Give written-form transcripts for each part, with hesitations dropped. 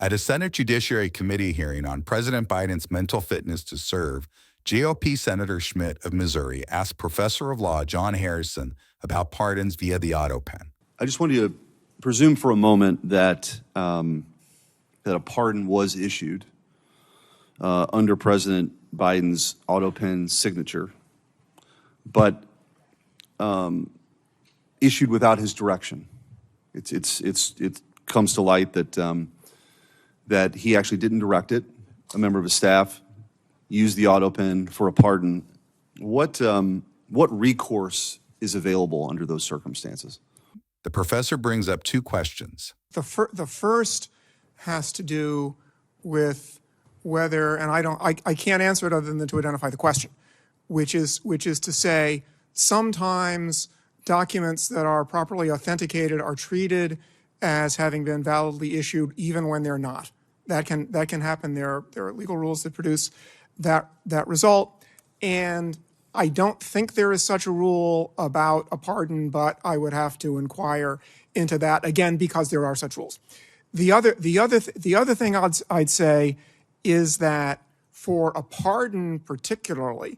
At a Senate Judiciary Committee hearing on President Biden's mental fitness to serve, GOP Senator Schmitt of Missouri asked Professor of Law John Harrison about pardons via the Autopen. I just want you to presume for a moment that that a pardon was issued under President Biden's Autopen signature, but issued without his direction. It comes to light that that he actually didn't direct it. A member of his staff used the Autopen for a pardon. What recourse is available under those circumstances? The professor brings up two questions. The first has to do with whether, and I can't answer it other than to identify the question, which is to say sometimes documents that are properly authenticated are treated as having been validly issued even when they're not. That can happen. There are legal rules that produce that result, and I don't think there is such a rule about a pardon, but I would have to inquire into that again because there are such rules. The other thing I'd say is that for a pardon particularly,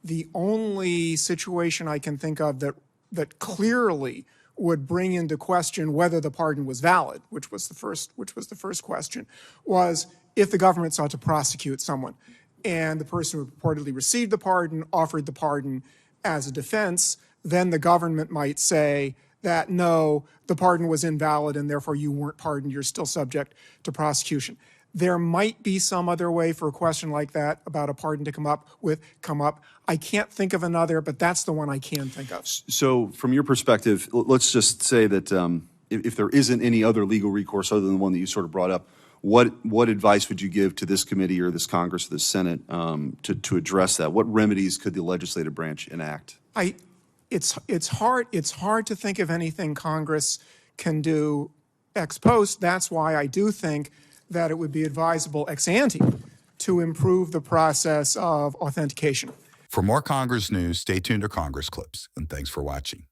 the only situation I can think of that clearly would bring into question whether the pardon was valid, which was the first question, was if the government sought to prosecute someone and the person who purportedly received the pardon offered the pardon as a defense, then the government might say that no, the pardon was invalid and therefore you weren't pardoned, you're still subject to prosecution. There might be some other way for a question like that about a pardon to come up. I can't think of another, but that's the one I can think of. So from your perspective, let's just say that if there isn't any other legal recourse other than the one that you sort of brought up, what advice would you give to this committee or this Congress or this Senate to address that? What remedies could the legislative branch enact? It's hard to think of anything Congress can do ex post. That's why I do think that it would be advisable ex ante to improve the process of authentication. For more Congress news, stay tuned to Congress Clips, and thanks for watching.